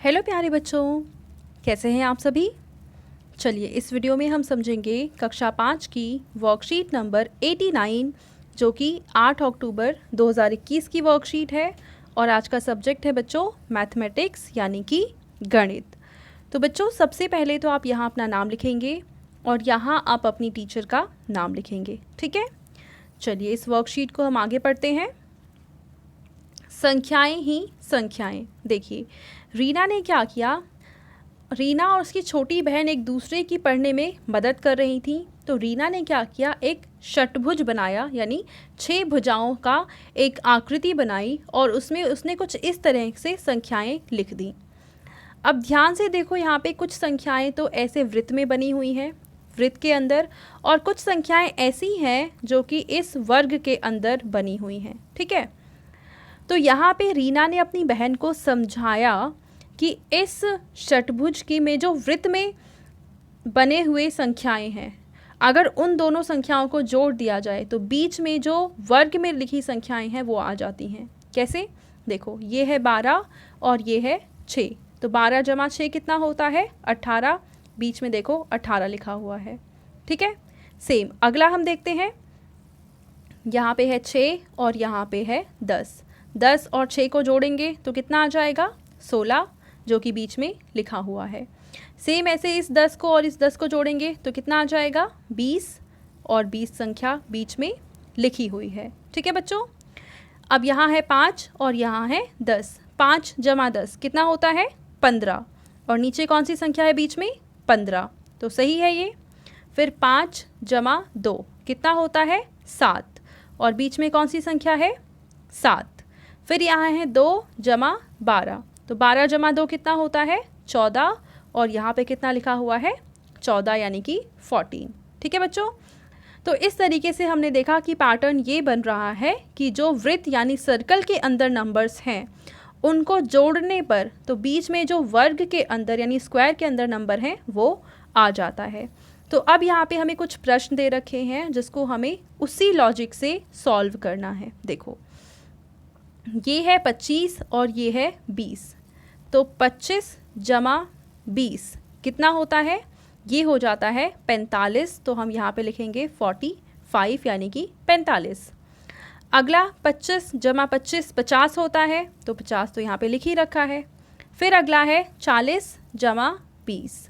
Hello प्यारे बच्चों, कैसे हैं आप सभी। चलिए इस वीडियो में हम समझेंगे कक्षा 5 की वर्कशीट नंबर 89 जो कि 8 अक्टूबर 2021 की वर्कशीट है। और आज का सब्जेक्ट है बच्चों मैथमेटिक्स यानी कि गणित। तो बच्चों सबसे पहले तो आप यहाँ अपना नाम लिखेंगे और यहाँ आप अपनी टीचर का नाम लिखेंगे, ठीक है। चलिए इस वर्कशीट को हम आगे पढ़ते हैं। संख्याएं ही संख्याएं। देखिए रीना ने क्या किया, रीना और उसकी छोटी बहन एक दूसरे की पढ़ने में मदद कर रही थी। तो रीना ने क्या किया, एक षटभुज बनाया यानी 6 भुजाओं का एक आकृति बनाई और उसमें उसने कुछ इस तरह से संख्याएं लिख दी। अब ध्यान से देखो, यहाँ पे कुछ संख्याएं तो ऐसे वृत्त में बनी हुई हैं, वृत्त के अंदर, और कुछ संख्याएं ऐसी हैं जो कि इस वर्ग के अंदर बनी हुई हैं, ठीक है। तो यहाँ पे रीना ने अपनी बहन को समझाया कि इस षटभुज की में जो वृत्त में बने हुए संख्याएं हैं, अगर उन दोनों संख्याओं को जोड़ दिया जाए तो बीच में जो वर्ग में लिखी संख्याएं हैं वो आ जाती हैं। कैसे, देखो ये है 12 और ये है 6, तो 12 जमा 6 कितना होता है 18, बीच में देखो 18 लिखा हुआ है, ठीक है। सेम अगला हम देखते हैं, यहाँ पे है 6 और यहाँ पे है 10, 10 और 6 को जोड़ेंगे तो कितना आ जाएगा 16, जो कि बीच में लिखा हुआ है। सेम ऐसे इस 10 को और इस 10 को जोड़ेंगे तो कितना आ जाएगा 20, और 20 संख्या बीच में लिखी हुई है, ठीक है बच्चों। अब यहाँ है 5 और यहाँ है 10, 5 जमा 10 कितना होता है 15, और नीचे कौन सी संख्या है बीच में 15, तो सही है ये। फिर 5 जमा 2 कितना होता है 7, और बीच में कौन सी संख्या है 7। फिर यहाँ है 2 जमा 12, तो 12 जमा 2 कितना होता है 14, और यहाँ पे कितना लिखा हुआ है 14 यानी कि 14, ठीक है बच्चों। तो इस तरीके से हमने देखा कि पैटर्न ये बन रहा है कि जो वृत्त यानी सर्कल के अंदर नंबर्स हैं उनको जोड़ने पर तो बीच में जो वर्ग के अंदर यानी स्क्वायर के अंदर नंबर हैं वो आ जाता है। तो अब यहाँ पे हमें कुछ प्रश्न दे रखे हैं जिसको हमें उसी लॉजिक से सॉल्व करना है। देखो ये है 25 और ये है 20, तो 25 जमा 20 कितना होता है, ये हो जाता है 45, तो हम यहाँ पे लिखेंगे 45 यानी कि 45। अगला 25 जमा 25 50 होता है, तो 50 तो यहाँ पे लिख ही रखा है। फिर अगला है 40 जमा 20,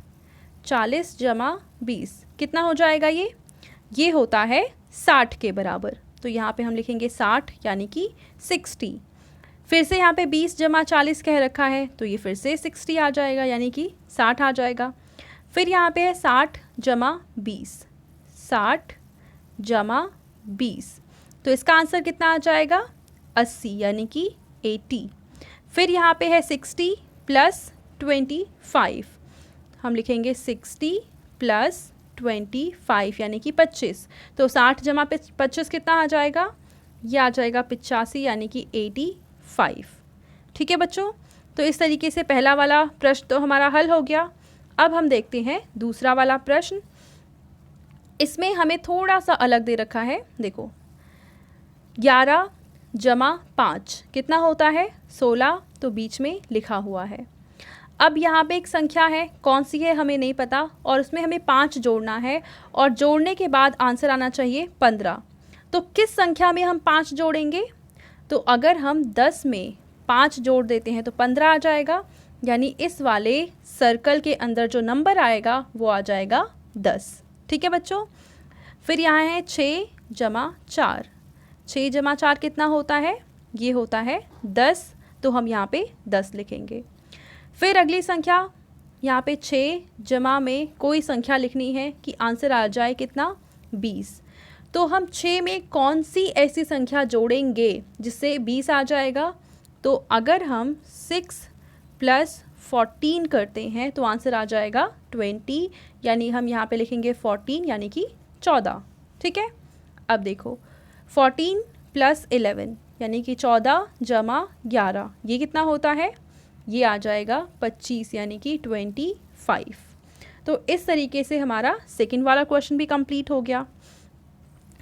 40 जमा 20 कितना हो जाएगा, ये होता है 60 के बराबर, तो यहाँ पे हम लिखेंगे 60 यानी कि 60। फिर से यहाँ पे 20 जमा 40 कह रखा है, तो ये फिर से 60 आ जाएगा यानी कि 60 आ जाएगा। फिर यहाँ पे है 60 जमा 20, 60 जमा 20, तो इसका आंसर कितना आ जाएगा 80 यानी कि 80। फिर यहाँ पे है 60 प्लस 25, हम लिखेंगे 60 प्लस 25 यानी कि 25, तो 60 जमा 25 कितना आ जाएगा, ये आ जाएगा 85 यानी कि 85, ठीक है बच्चों। तो इस तरीके से पहला वाला प्रश्न तो हमारा हल हो गया। अब हम देखते हैं दूसरा वाला प्रश्न। इसमें हमें थोड़ा सा अलग दे रखा है। देखो 11 जमा 5 कितना होता है 16, तो बीच में लिखा हुआ है। अब यहाँ पे एक संख्या है, कौन सी है हमें नहीं पता, और उसमें हमें 5 जोड़ना है और जोड़ने के बाद आंसर आना चाहिए 15। तो किस संख्या में हम 5 जोड़ेंगे, तो अगर हम 10 में 5 जोड़ देते हैं तो 15 आ जाएगा, यानी इस वाले सर्कल के अंदर जो नंबर आएगा वो आ जाएगा 10, ठीक है बच्चों। फिर यहाँ है 6 जमा 4, 6 जमा 4 कितना होता है, ये होता है 10, तो हम यहाँ पे 10 लिखेंगे। फिर अगली संख्या, यहाँ पे 6 जमा में कोई संख्या लिखनी है कि आंसर आ जाए कितना 20, तो हम 6 में कौन सी ऐसी संख्या जोड़ेंगे जिससे 20 आ जाएगा, तो अगर हम 6 प्लस 14 करते हैं तो आंसर आ जाएगा 20, यानी हम यहाँ पे लिखेंगे 14 यानी कि 14, ठीक है। अब देखो 14 प्लस 11 यानी कि 14 जमा 11 ये कितना होता है, ये आ जाएगा 25 यानी कि 25। तो इस तरीके से हमारा सेकंड वाला क्वेश्चन भी कंप्लीट हो गया,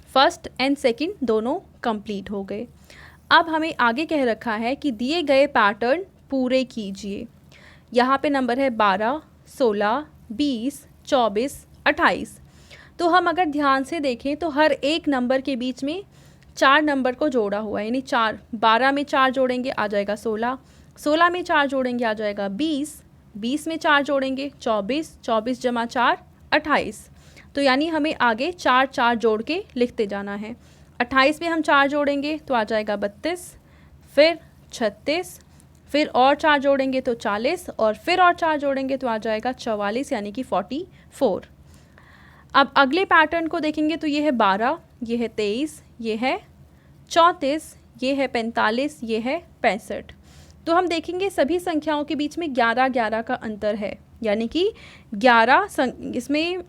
फर्स्ट एंड सेकंड दोनों कंप्लीट हो गए। अब हमें आगे कह रखा है कि दिए गए पैटर्न पूरे कीजिए। यहाँ पे नंबर है 12, 16, 20, 24, 28। तो हम अगर ध्यान से देखें तो हर एक नंबर के बीच में 4 नंबर को जोड़ा हुआ है, यानी 4, 12 में 4 जोड़ेंगे आ जाएगा 16, 16 में 4 जोड़ेंगे आ जाएगा 20, 20 में 4 जोड़ेंगे 24, 24 जमा 4 28। तो यानी हमें आगे 4 4 जोड़ के लिखते जाना है। 28 में हम 4 जोड़ेंगे तो आ जाएगा 32, फिर 36, फिर और 4 जोड़ेंगे तो 40, और फिर और 4 जोड़ेंगे तो आ जाएगा 44, यानी कि 44। अब अगले पैटर्न को देखेंगे तो ये है 12, ये है 23, ये है 34, ये है 45, ये है 65। तो हम देखेंगे सभी संख्याओं के बीच में 11 11 का अंतर है, यानी कि 11 इसमें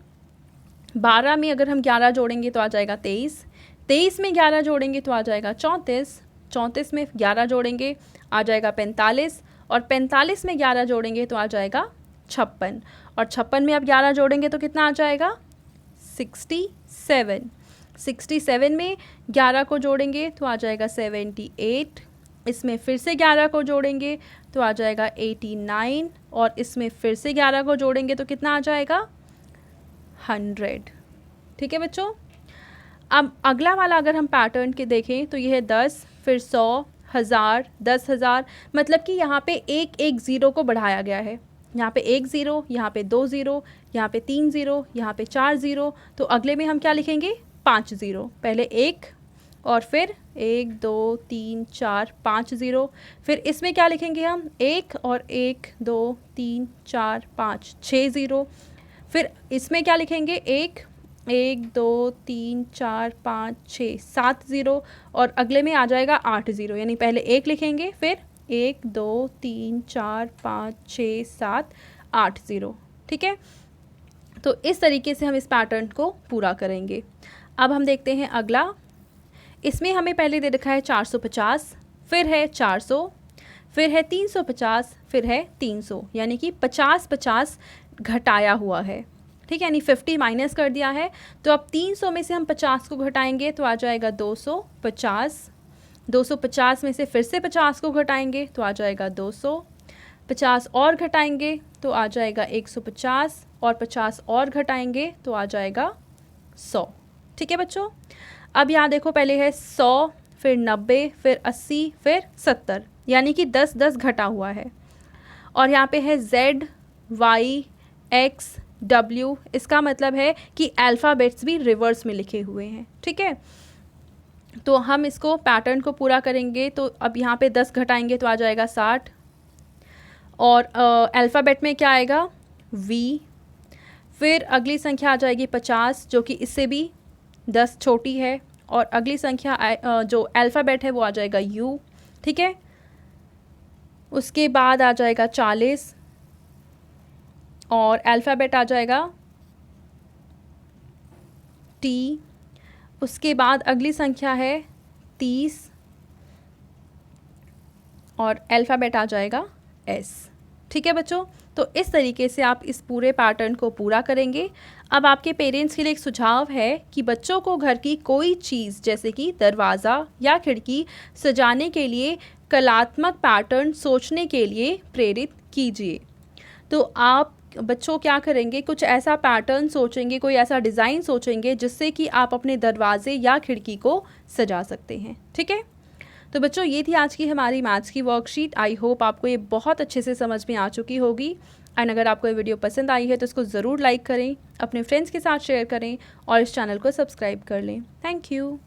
12 में अगर हम 11 जोड़ेंगे तो आ जाएगा 23, 23 में 11 जोड़ेंगे तो आ जाएगा 34, 34 में 11 जोड़ेंगे आ जाएगा 45, और 45 में 11 जोड़ेंगे तो आ जाएगा 56, और 56 में अब 11 जोड़ेंगे तो कितना आ जाएगा 67, 67 में 11 को जोड़ेंगे तो आ जाएगा 78, इसमें फिर से 11 को जोड़ेंगे तो आ जाएगा 89, और इसमें फिर से 11 को जोड़ेंगे तो कितना आ जाएगा 100। ठीक है बच्चों। अब अगला वाला अगर हम पैटर्न के देखें तो ये है 10, फिर 100, 1000, 10,000, मतलब कि यहाँ पे एक एक ज़ीरो को बढ़ाया गया है। यहाँ पे 1 ज़ीरो, यहाँ पे 2 ज़ीरो, यहाँ पे 3 ज़ीरो, यहाँ पे 4 ज़ीरो, तो अगले में हम क्या लिखेंगे 5 ज़ीरो। पहले 1 और फिर 1 2 3 4 5 ज़ीरो, फिर इसमें क्या लिखेंगे हम 1 और 1 2 3 4 5 6 ज़ीरो, फिर इसमें क्या लिखेंगे 1 1 2 3 4 5 6 7 ज़ीरो, और अगले में आ जाएगा 8 ज़ीरो, यानी पहले 1 लिखेंगे फिर 1 2 3 4 5 6 7 8 ज़ीरो। ठीक है, तो इस तरीके से हम इस पैटर्न को पूरा करेंगे। अब हम देखते हैं अगला। इसमें हमें पहले दे रखा है 450, फिर है 400, फिर है 350, फिर है 300, यानी कि 50 50 घटाया हुआ है। ठीक है, यानी 50 माइनस कर दिया है। तो अब 300 में से हम 50 को घटाएंगे तो आ जाएगा 250, 250 में से फिर से 50 को घटाएंगे तो आ जाएगा 200, 50 और घटाएंगे तो आ जाएगा 150, और 50 और घटाएंगे तो आ जाएगा 100। ठीक है बच्चों। अब यहाँ देखो, पहले है 100, फिर 90, फिर 80, फिर 70, यानी कि 10 10 घटा हुआ है। और यहाँ पे है Z, Y, X, W, इसका मतलब है कि अल्फ़ाबेट्स भी रिवर्स में लिखे हुए हैं। ठीक है, तो हम इसको पैटर्न को पूरा करेंगे। तो अब यहाँ पे 10 घटाएंगे तो आ जाएगा 60, और अल्फ़ाबेट में क्या आएगा V, फिर अगली संख्या आ जाएगी 50, जो कि इससे भी 10 छोटी है, और अगली संख्या जो अल्फ़ाबेट है वो आ जाएगा U। ठीक है, उसके बाद आ जाएगा 40, और अल्फ़ाबेट आ जाएगा T। उसके बाद अगली संख्या है 30, और अल्फ़ाबेट आ जाएगा S। ठीक है बच्चों, तो इस तरीके से आप इस पूरे पैटर्न को पूरा करेंगे। अब आपके पेरेंट्स के लिए एक सुझाव है कि बच्चों को घर की कोई चीज़ जैसे कि दरवाज़ा या खिड़की सजाने के लिए कलात्मक पैटर्न सोचने के लिए प्रेरित कीजिए। तो आप बच्चों क्या करेंगे, कुछ ऐसा पैटर्न सोचेंगे, कोई ऐसा डिज़ाइन सोचेंगे जिससे कि आप अपने दरवाजे या खिड़की को सजा सकते हैं। ठीक है, तो बच्चों ये थी आज की हमारी मैथ्स की वर्कशीट। आई होप आपको ये बहुत अच्छे से समझ में आ चुकी होगी। एंड अगर आपको ये वीडियो पसंद आई है तो इसको ज़रूर लाइक करें, अपने फ्रेंड्स के साथ शेयर करें, और इस चैनल को सब्सक्राइब कर लें। Thank you.